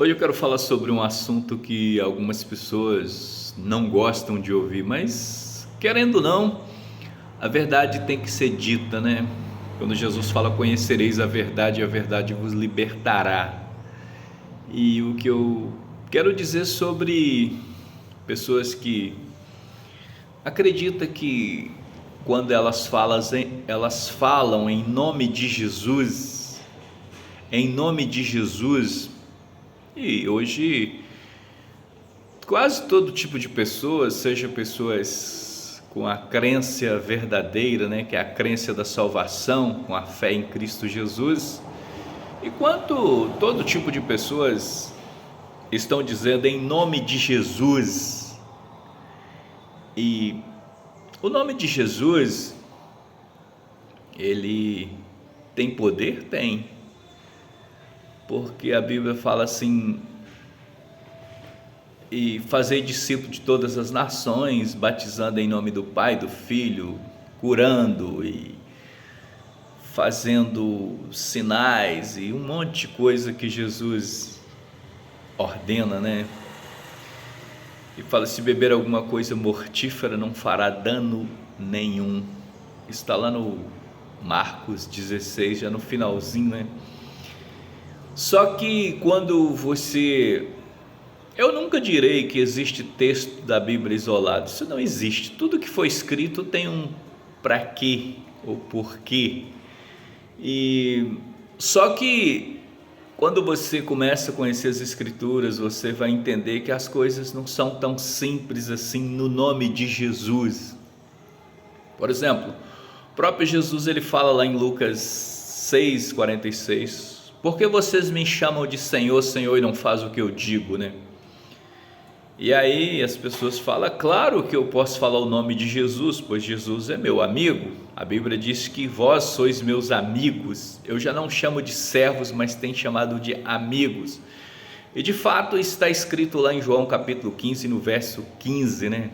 Hoje eu quero falar sobre um assunto que algumas pessoas não gostam de ouvir, mas querendo ou não, a verdade tem que ser dita, né? Quando Jesus fala: conhecereis a verdade e a verdade vos libertará. E o que eu quero dizer sobre pessoas que acreditam que quando elas falam em nome de Jesus, e hoje quase todo tipo de pessoas, seja pessoas com a crença verdadeira, né, que é a crença da salvação, com a fé em Cristo Jesus, e quanto todo tipo de pessoas estão dizendo em nome de Jesus. E o nome de Jesus, ele tem poder? Tem. Porque a Bíblia fala assim: e fazer discípulo de todas as nações, batizando em nome do Pai, do Filho, curando e fazendo sinais e um monte de coisa que Jesus ordena, né? E fala: se beber alguma coisa mortífera não fará dano nenhum. Está lá no Marcos 16, já no finalzinho, né? Só que quando eu nunca direi que existe texto da Bíblia isolado, isso não existe. Tudo que foi escrito tem um para quê ou porquê. E só que quando você começa a conhecer as Escrituras, você vai entender que as coisas não são tão simples assim no nome de Jesus. Por exemplo, o próprio Jesus, ele fala lá em Lucas 6,46: por que vocês me chamam de Senhor, Senhor, e não fazem o que eu digo, né? E aí as pessoas falam: claro que eu posso falar o nome de Jesus, pois Jesus é meu amigo. A Bíblia diz que vós sois meus amigos. Eu já não chamo de servos, mas tenho chamado de amigos. E de fato está escrito lá em João capítulo 15, no verso 15, né?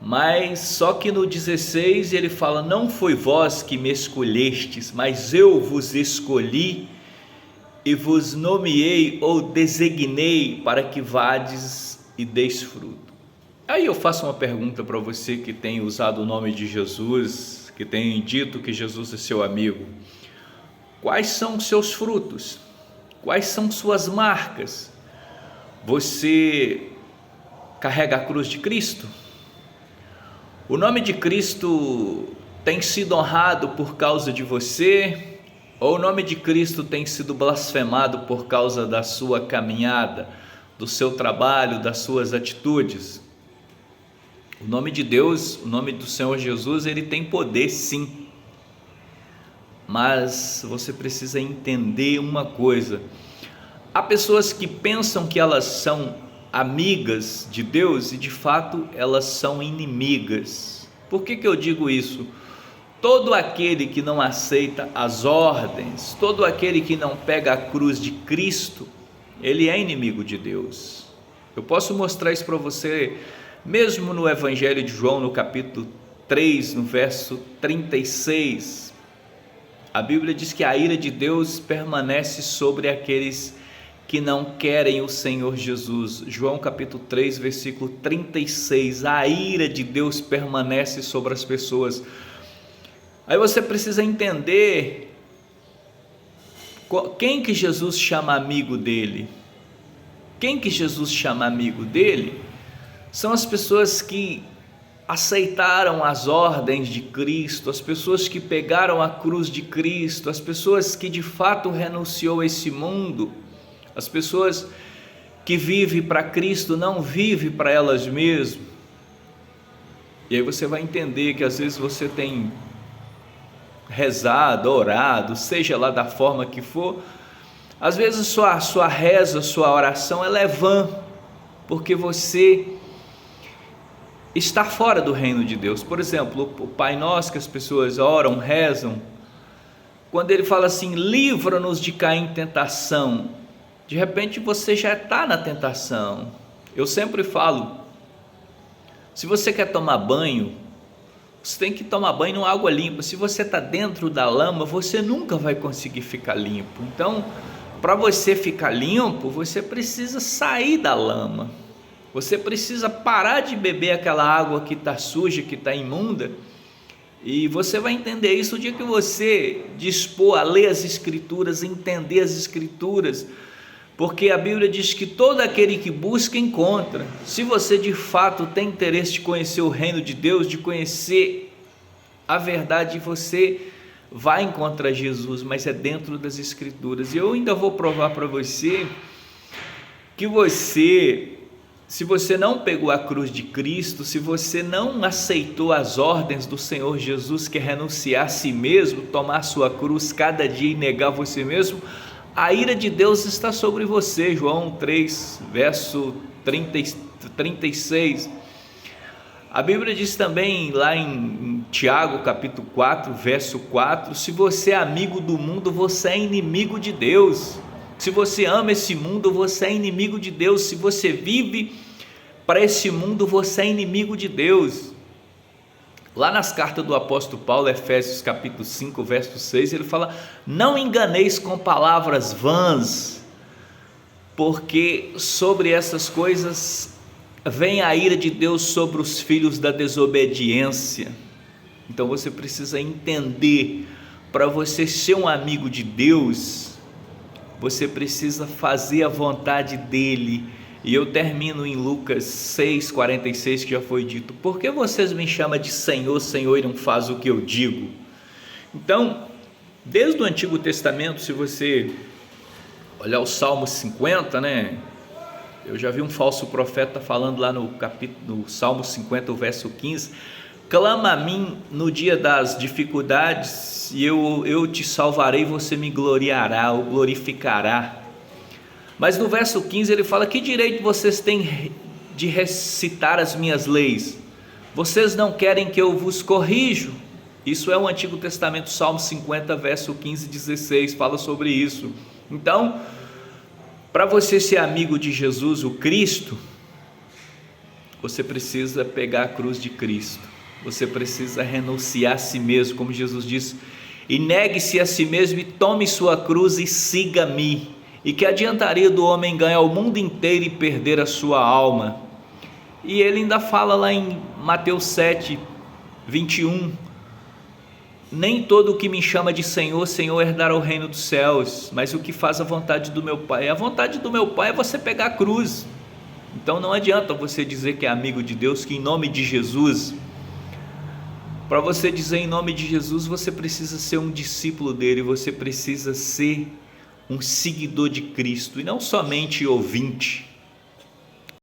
Mas só que no 16 ele fala: não foi vós que me escolhestes, mas eu vos escolhi e vos nomeei ou designei para que vades e deis fruto. Aí eu faço uma pergunta para você que tem usado o nome de Jesus, que tem dito que Jesus é seu amigo: quais são os seus frutos? Quais são suas marcas? Você carrega a cruz de Cristo? O nome de Cristo tem sido honrado por causa de você? Ou o nome de Cristo tem sido blasfemado por causa da sua caminhada, do seu trabalho, das suas atitudes? O nome de Deus, o nome do Senhor Jesus, ele tem poder sim, mas você precisa entender uma coisa: há pessoas que pensam que elas são amigas de Deus e de fato elas são inimigas. Por que eu digo isso? Todo aquele que não aceita as ordens, todo aquele que não pega a cruz de Cristo, ele é inimigo de Deus. Eu posso mostrar isso para você mesmo no Evangelho de João, no capítulo 3, no verso 36. A Bíblia diz que a ira de Deus permanece sobre aqueles que não querem o Senhor Jesus. João capítulo 3, versículo 36. A ira de Deus permanece sobre as pessoas. Aí você precisa entender quem que Jesus chama amigo dele. Quem que Jesus chama amigo dele são as pessoas que aceitaram as ordens de Cristo, as pessoas que pegaram a cruz de Cristo, as pessoas que de fato renunciou a esse mundo, as pessoas que vivem para Cristo, não vivem para elas mesmas. E aí você vai entender que às vezes você tem rezado, orado, seja lá da forma que for, às vezes sua reza, sua oração ela é vã, porque você está fora do reino de Deus. Por exemplo, o Pai Nosso que as pessoas oram, rezam, quando ele fala assim: livra-nos de cair em tentação, de repente você já está na tentação. Eu sempre falo: se você quer tomar banho, você tem que tomar banho em água limpa. Se você está dentro da lama, você nunca vai conseguir ficar limpo. Então, para você ficar limpo, você precisa sair da lama. Você precisa parar de beber aquela água que está suja, que está imunda. E você vai entender isso o dia que você dispor a ler as Escrituras, entender as Escrituras. Porque a Bíblia diz que todo aquele que busca, encontra. Se você de fato tem interesse de conhecer o reino de Deus, de conhecer a verdade, você vai encontrar Jesus, mas é dentro das Escrituras. E eu ainda vou provar para você que se você não pegou a cruz de Cristo, se você não aceitou as ordens do Senhor Jesus, que é renunciar a si mesmo, tomar sua cruz cada dia e negar você mesmo, a ira de Deus está sobre você. João 3, verso 36. A Bíblia diz também lá em Tiago, capítulo 4, verso 4, se você é amigo do mundo, você é inimigo de Deus. Se você ama esse mundo, você é inimigo de Deus. Se você vive para esse mundo, você é inimigo de Deus. Lá nas cartas do apóstolo Paulo, Efésios capítulo 5, verso 6, ele fala: não enganeis com palavras vãs, porque sobre essas coisas vem a ira de Deus sobre os filhos da desobediência. Então você precisa entender, para você ser um amigo de Deus, você precisa fazer a vontade dele. E eu termino em Lucas 6,46, que já foi dito: por que vocês me chamam de Senhor, Senhor, e não fazem o que eu digo? Então, desde o Antigo Testamento, se você olhar o Salmo 50, né? Eu já vi um falso profeta falando lá no Salmo 50, o verso 15: clama a mim no dia das dificuldades, e eu te salvarei, você me gloriará, ou glorificará. Mas no verso 15 ele fala: que direito vocês têm de recitar as minhas leis? Vocês não querem que eu vos corrijo? Isso é o Antigo Testamento, Salmo 50, verso 15 e 16, fala sobre isso. Então, para você ser amigo de Jesus, o Cristo, você precisa pegar a cruz de Cristo. Você precisa renunciar a si mesmo, como Jesus disse: e negue-se a si mesmo e tome sua cruz e siga-me. E que adiantaria do homem ganhar o mundo inteiro e perder a sua alma? E ele ainda fala lá em Mateus 7, 21: nem todo o que me chama de Senhor, Senhor herdará o reino dos céus, mas o que faz a vontade do meu Pai. A vontade do meu Pai é você pegar a cruz. Então não adianta você dizer que é amigo de Deus, que em nome de Jesus, para você dizer em nome de Jesus, você precisa ser um discípulo dele, você precisa ser um seguidor de Cristo, e não somente ouvinte.